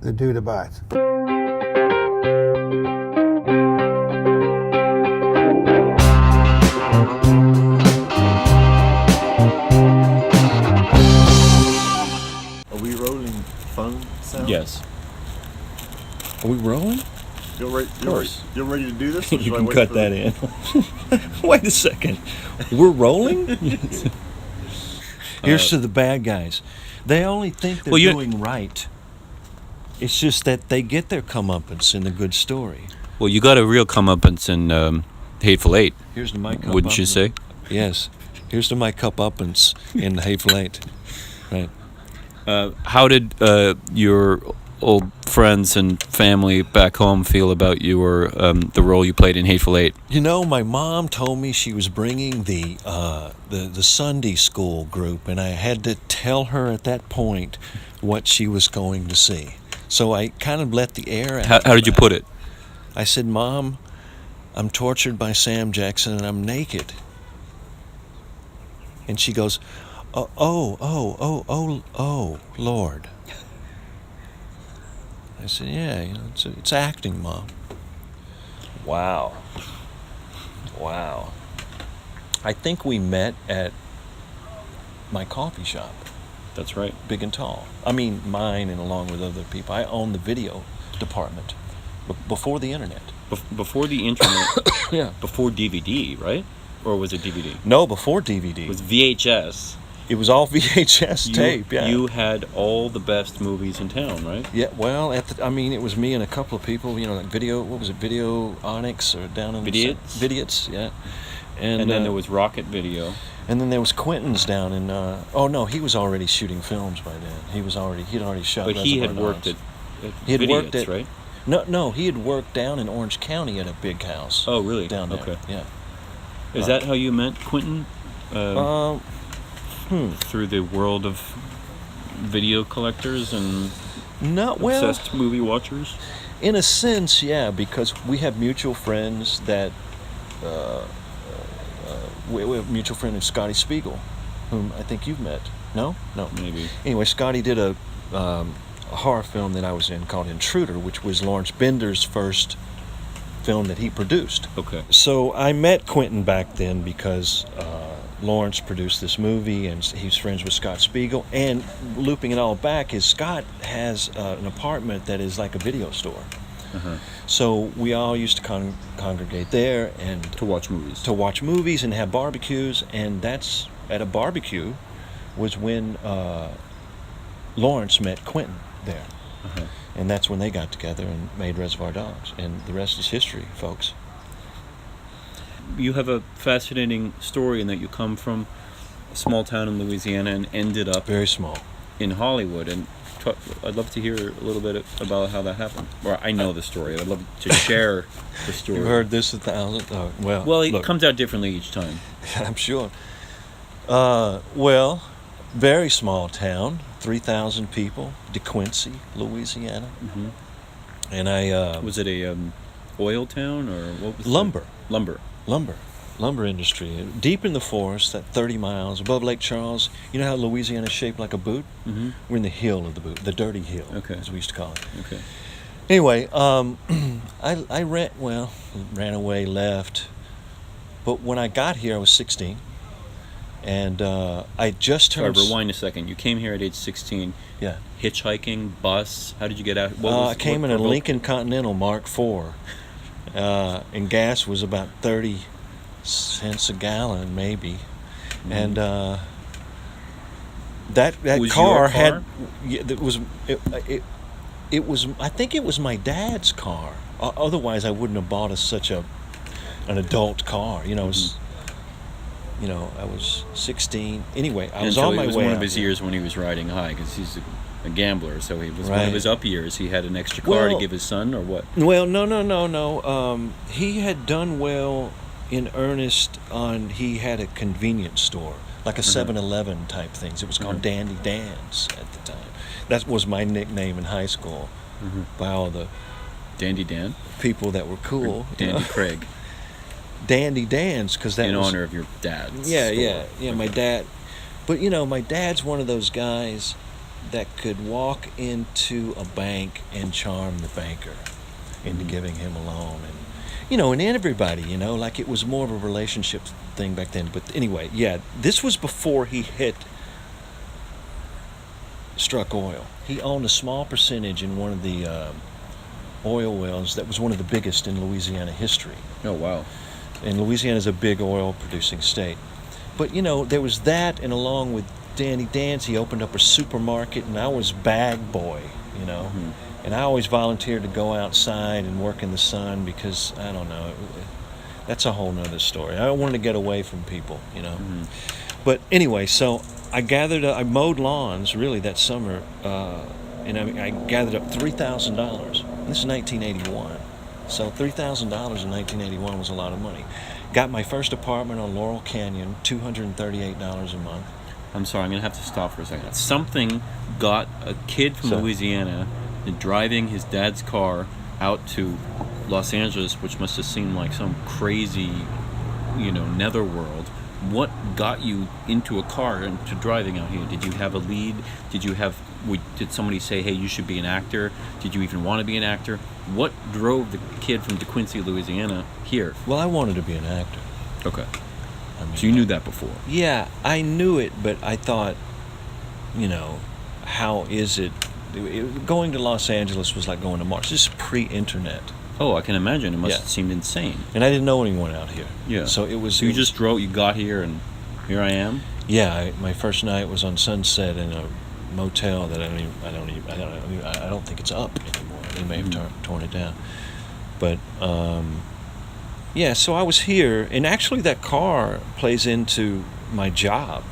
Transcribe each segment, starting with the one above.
the dude abides. Are we rolling phone sound? Yes. Are we rolling? You're ready to do this? Or You should I can wait cut for- that in. Wait a second. We're rolling? Here's to the bad guys. They only think they're doing right. It's just that they get their comeuppance in a good story. Well, you got a real comeuppance in Hateful Eight. Here's to my cup. Wouldn't you say? Yes. Here's to my cup-uppance in the Hateful Eight. Right. How did your old friends and family back home feel about you or the role you played in Hateful Eight? You know, my mom told me she was bringing the Sunday school group, and I had to tell her at that point what she was going to see. So I kind of let the air out. How did you put it? I said, Mom, I'm tortured by Sam Jackson and I'm naked. And she goes, oh, Lord. I said, yeah, you know, it's acting, Mom. Wow. I think we met at my coffee shop. That's right. Big and Tall. I mean, mine and along with other people. I own the video department before the internet. Before the internet? Yeah. Before DVD, right? Or was it DVD? No, before DVD. It was VHS. It was all VHS tape, yeah. You had all the best movies in town, right? Yeah, well, it was me and a couple of people, you know, like Video Onyx or down in Vidiots, yeah. And then there was Rocket Video. And then there was Quentin's down in, he was already shooting films by then. He'd already shot But he had Reservoir worked Dogs. at Vidiots, right? No, he had worked down in Orange County at a big house. Oh, really? Down there, okay. yeah. Is that how you met Quentin? Through the world of video collectors and obsessed movie watchers? In a sense, yeah, because we have mutual friends that... we have a mutual friend of Scotty Spiegel, whom I think you've met. No? Maybe. Anyway, Scotty did a horror film that I was in called Intruder, which was Lawrence Bender's first film that he produced. Okay. So I met Quentin back then because Lawrence produced this movie, and he's friends with Scott Spiegel. And looping it all back is Scott has an apartment that is like a video store. Uh-huh. So we all used to congregate there and To watch movies and have barbecues, and that's at a barbecue was when Lawrence met Quentin there. Uh-huh. And that's when they got together and made Reservoir Dogs, and the rest is history, folks. You have a fascinating story in that you come from a small town in Louisiana and ended up Very small. in Hollywood. And I'd love to hear a little bit about how that happened. Or I know the story. I'd love to share the story. You've heard this 1,000? Oh, Well, it look, comes out differently each time. I'm sure. Very small town, 3,000 people, DeQuincy, Louisiana. Mm-hmm. And I... was it a oil town or what was lumber. Lumber Industry. Deep in the forest, at 30 miles above Lake Charles. You know how Louisiana is shaped like a boot? Mm-hmm. We're in the hill of the boot, the dirty hill, Okay. as we used to call it. Okay. Anyway, I ran away, left. But when I got here, I was 16. And I just turned... Sorry, rewind a second. You came here at age 16. Yeah. Hitchhiking, bus. How did you get out? I came in a Lincoln Continental Mark IV. And gas was about 30 cents a gallon, maybe. Mm-hmm. And that was car your had... It was... I think it was my dad's car. Otherwise, I wouldn't have bought such an adult car. You know, I was 16. Anyway, I was on my way. It was one of his years when he was riding high, because he's a gambler. So he was one of his up years. He had an extra car to give his son, or what? Well, no. He had done well in earnest he had a convenience store, like a 7-Eleven type things. It was called Dandy Dan's at the time. That was my nickname in high school by all the Dandy Dan? people that were cool. Or Dandy Craig. Dandy Dan's, because that in was... honor of your dad. Yeah, my dad. But, my dad's one of those guys that could walk into a bank and charm the banker into giving him a loan, and everybody, like it was more of a relationship thing back then. But anyway, yeah, this was before he struck oil. He owned a small percentage in one of the oil wells that was one of the biggest in Louisiana history. Oh, wow. And Louisiana is a big oil producing state. But, there was that, and along with Dandy Dan's, he opened up a supermarket, and I was bag boy, And I always volunteered to go outside and work in the sun because, I don't know, that's a whole nother story. I wanted to get away from people, But anyway, so I mowed lawns really that summer, and I gathered up $3,000. This is 1981. So $3,000 in 1981 was a lot of money. Got my first apartment on Laurel Canyon, $238 a month. I'm sorry, I'm going to have to stop for a second. Something got a kid from Louisiana driving his dad's car out to Los Angeles, which must have seemed like some crazy, netherworld. What got you into a car and to driving out here? Did you have a lead? Did somebody say, hey, you should be an actor? Did you even want to be an actor? What drove the kid from DeQuincy, Louisiana here? Well, I wanted to be an actor. Okay. So you knew that before? Yeah, I knew it, but I thought, how is it? Going to Los Angeles was like going to Mars. This is pre-internet. Oh, I can imagine. It must have seemed insane. And I didn't know anyone out here. Yeah. So it was. So you just drove. You got here, and here I am. Yeah. My first night was on Sunset in a motel that I don't think it's up anymore. They may have torn it down. But so I was here, and actually that car plays into my job.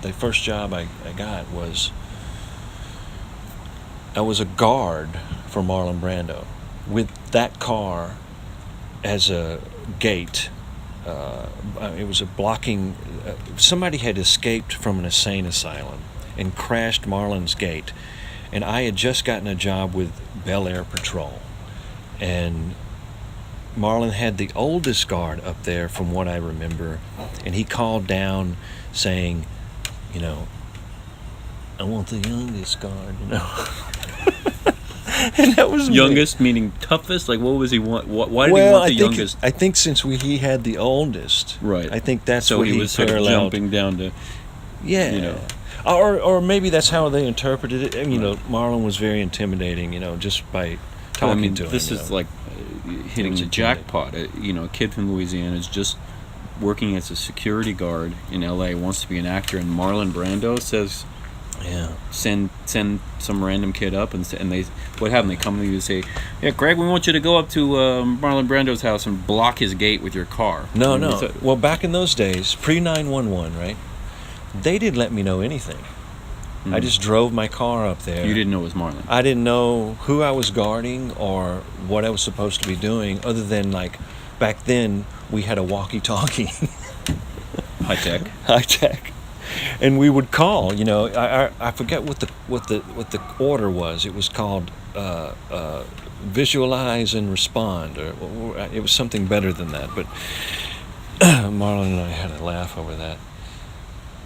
The first job I got was I was a guard for Marlon Brando with that car as a gate. It was a blocking. Somebody had escaped from an insane asylum and crashed Marlon's gate, and I had just gotten a job with Bel Air Patrol, and Marlon had the oldest guard up there from what I remember, and he called down saying, I want the youngest guard, And that was youngest, meaning toughest. Like, what was he want? Why did he want the youngest? I think since he had the oldest, right? I think that's so what he was sort of jumping down to, or maybe that's how they interpreted it. And, Marlon was very intimidating, just by talking to him. This is like hitting the jackpot. A kid from Louisiana is just working as a security guard in L.A. wants to be an actor, and Marlon Brando says, send some random kid up, and they what happened? They come to you and say, yeah, Greg, we want you to go up to Marlon Brando's house and block his gate with your car. No. Well, back in those days, pre-911, right? They didn't let me know anything. Mm-hmm. I just drove my car up there. You didn't know it was Marlon? I didn't know who I was guarding or what I was supposed to be doing, other than, like, back then we had a walkie-talkie. High tech. And we would call. I forget what the order was. It was called visualize and respond, or it was something better than that. But Marlon and I had a laugh over that.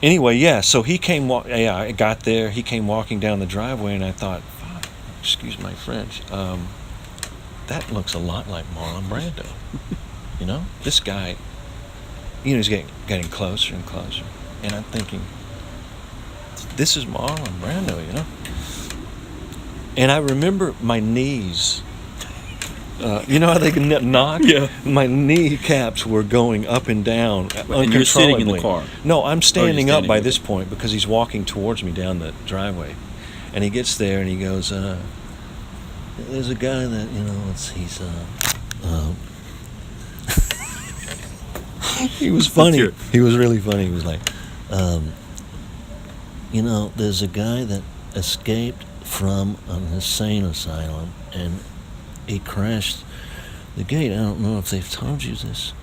Anyway, so he came. I got there. He came walking down the driveway, and I thought, excuse my French, that looks a lot like Marlon Brando. This guy. He's getting closer and closer, and I'm thinking, this is Marlon Brando, And I remember my knees. How they can knock? Yeah. My kneecaps were going up and down uncontrollably. And you're sitting in the car? No, I'm standing up by this point because he's walking towards me down the driveway. And he gets there and he goes, there's a guy that, he's he was funny. He was really funny. He was like, there's a guy that escaped from an insane asylum and he crashed the gate. I don't know if they've told you this,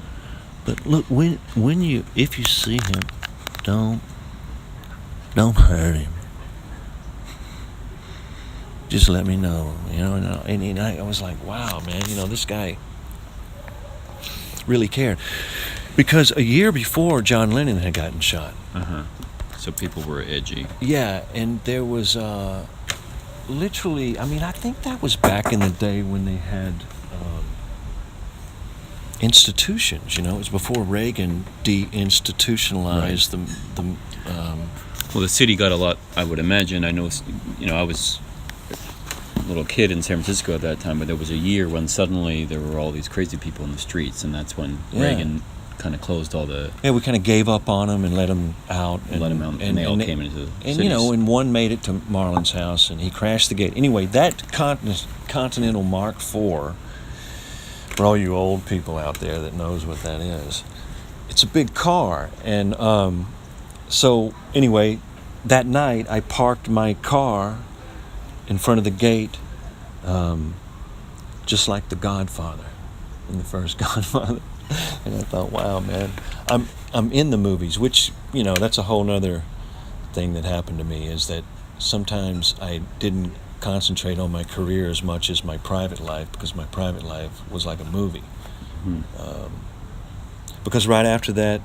but look, if you see him, don't hurt him. Just let me know, And I was like, wow, man, this guy really cared. Because a year before, John Lennon had gotten shot. Uh-huh. So people were edgy. Yeah, and there was literally, I mean, I think that was back in the day when they had institutions, you know. It was before Reagan deinstitutionalized the Well, the city got a lot, I would imagine. I know, I was a little kid in San Francisco at that time, but there was a year when suddenly there were all these crazy people in the streets, and that's when Reagan kind of closed all the... Yeah, we kind of gave up on them and let them out. And they all came into the cities. And, and one made it to Marlon's house, and he crashed the gate. Anyway, that Continental Mark IV, for all you old people out there that knows what that is, it's a big car. And so, anyway, that night I parked my car in front of the gate, just like the Godfather in the first Godfather. And I thought, wow, man, I'm in the movies, which, that's a whole nother thing that happened to me, is that sometimes I didn't concentrate on my career as much as my private life, because my private life was like a movie. Mm-hmm. Because right after that,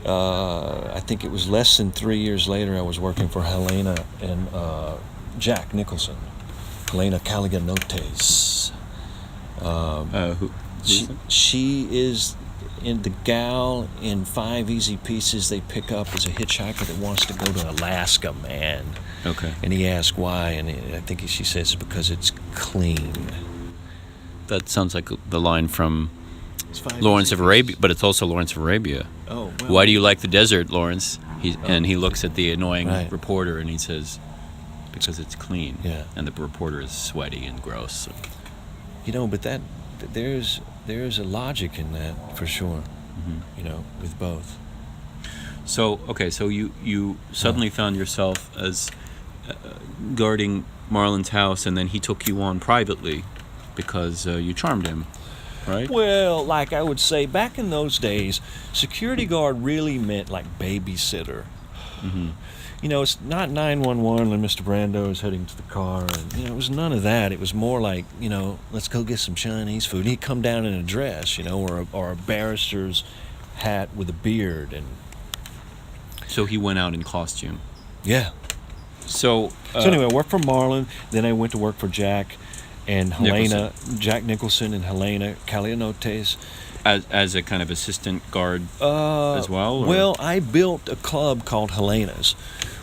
I think it was less than 3 years later, I was working for Helena and Jack Nicholson. Helena Caliganotes. Who? She is in the gal in 5 Easy Pieces they pick up as a hitchhiker that wants to go to Alaska, man. Okay. And he asks why, and I think she says it's because it's clean. That sounds like the line from Lawrence of Arabia, but it's also Lawrence of Arabia. Oh, well. Why do you like the desert, Lawrence? And he looks at the annoying reporter and he says, because it's clean. Yeah. And the reporter is sweaty and gross. But there's a logic in that, for sure. Mm-hmm. With both. So, okay, so you suddenly found yourself as guarding Marlon's house, and then he took you on privately because you charmed him, right? Well, like I would say, back in those days, security guard really meant like babysitter. Mm-hmm. It's not 911 when Mr. Brando is heading to the car, and it was none of that. It was more like, let's go get some Chinese food. And he'd come down in a dress, or a barrister's hat with a beard, and so he went out in costume. Yeah. So anyway, I worked for Marlon. Then I went to work for Jack and Helena, Jack Nicholson and Helena Caliganotes. As a kind of assistant guard as well? Or? Well, I built a club called Helena's,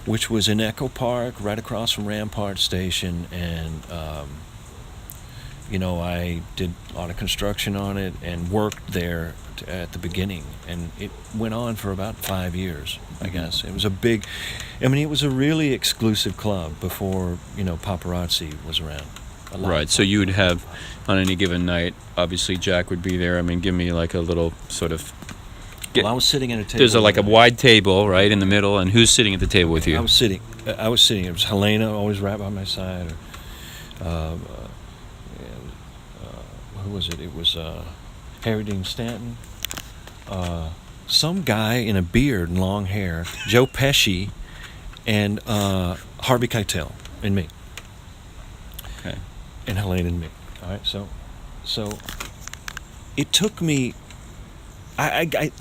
which was in Echo Park, right across from Rampart Station, and I did a lot of construction on it and worked there at the beginning, and it went on for about 5 years, I guess. It was it was a really exclusive club before, paparazzi was around. Right, so you would have, on any given night, obviously Jack would be there. I mean, give me like a little sort of... Well, I was sitting at a table. There's a wide table, right, in the middle, and who's sitting at the table with you? I was sitting. It was Helena, always right by my side. Who was it? It was Harry Dean Stanton. Some guy in a beard and long hair, Joe Pesci, and Harvey Keitel, and me. Okay. And Helene and me. All right, so it took me, I guess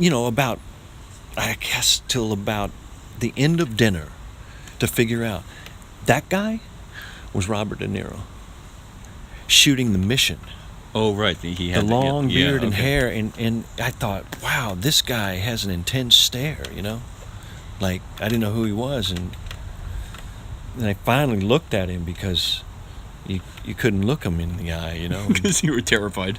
till about the end of dinner to figure out that guy was Robert De Niro shooting The Mission. Oh, right. He had the long beard and hair, and I thought, wow, this guy has an intense stare, Like, I didn't know who he was, and I finally looked at him because you couldn't look him in the eye, Because you were terrified.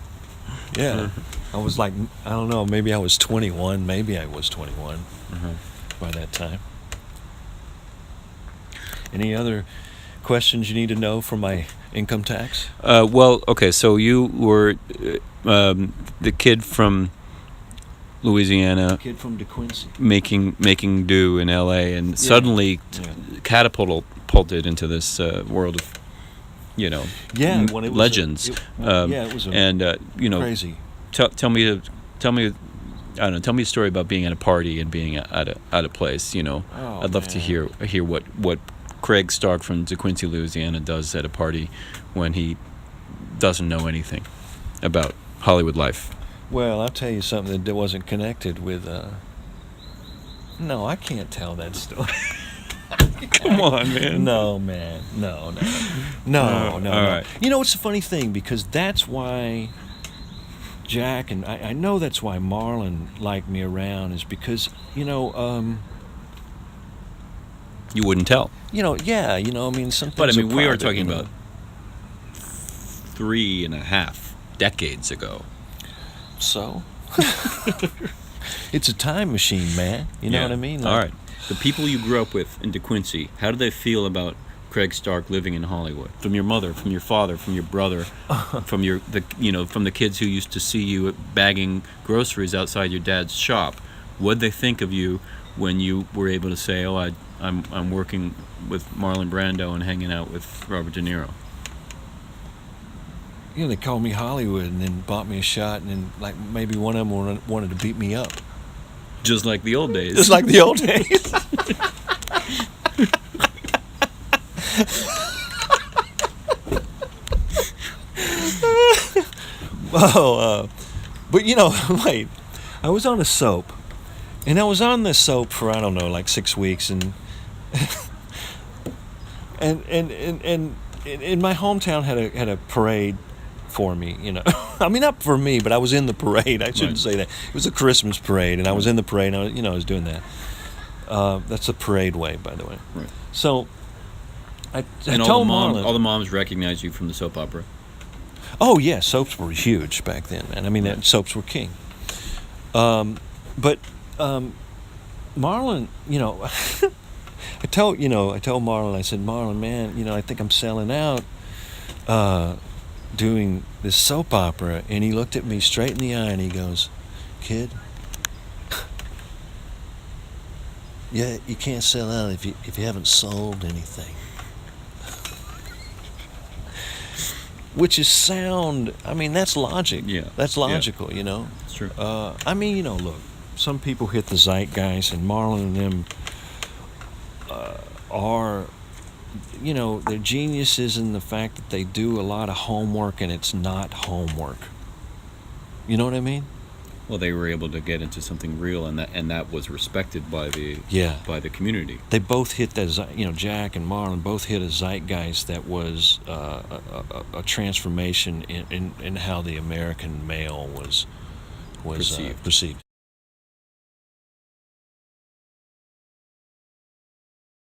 Yeah. I was like, I don't know, maybe I was 21. Maybe I was 21 by that time. Any other questions you need to know for my income tax? Well, okay, so you were the kid from Louisiana. Kid from DeQuincy. Making do in L.A. and suddenly catapulted into this world of legends. It was crazy. Tell me, I don't know. Tell me a story about being at a party and being at a place. I'd love to hear what Craig Stark from DeQuincy, Louisiana, does at a party when he doesn't know anything about Hollywood life. Well, I'll tell you something that wasn't connected with No, I can't tell that story. Come on, man. No, man. No. All right. You know, it's a funny thing because that's why Jack and I know that's why Marlon liked me around is because, you know, You wouldn't tell. you know, yeah, you know, I mean, some But I things mean, we are private, you talking know. about 3.5 decades ago. So, it's a time machine, man. You know Yeah. what I mean? All right. The people you grew up with in DeQuincy, how do they feel about Craig Stark living in Hollywood? From your mother, from your father, from your brother, from from the kids who used to see you bagging groceries outside your dad's shop. What'd they think of you when you were able to say, "Oh, I'm working with Marlon Brando and hanging out with Robert De Niro"? You know, they called me Hollywood and then bought me a shot, and then like maybe one of them wanted to beat me up, Just like the old days. just like the old days. But you know, wait, I was on a soap, and I was on this soap for I don't know, like 6 weeks, and and in my hometown had a parade for me, you know. I mean, not for me, but I was in the parade. I shouldn't say that. It was a Christmas parade, and I was in the parade. And I was doing that. That's a parade way, by the way. Right. So I And told Marlon. all the moms recognize you from the soap opera. Oh yeah, soaps were huge back then, man. I mean, soaps were king. But Marlon, you know, I told Marlon. I said, Marlon, man, you know, I think I'm selling out. Doing this soap opera, and he looked at me straight in the eye and he goes, "Kid, yeah, you can't sell out if you haven't sold anything." Which is sound. I mean, that's logic. Yeah. That's logical. You know. It's true. I mean, you know, look, some people hit the zeitgeist, and Marlon and them are. You know, they're geniuses in the fact that they do a lot of homework and it's not homework. You know what I mean? Well, they were able to get into something real, and that was respected by the community. They both hit that. You know, Jack and Marlon both hit a zeitgeist that was a transformation in how the American male was perceived.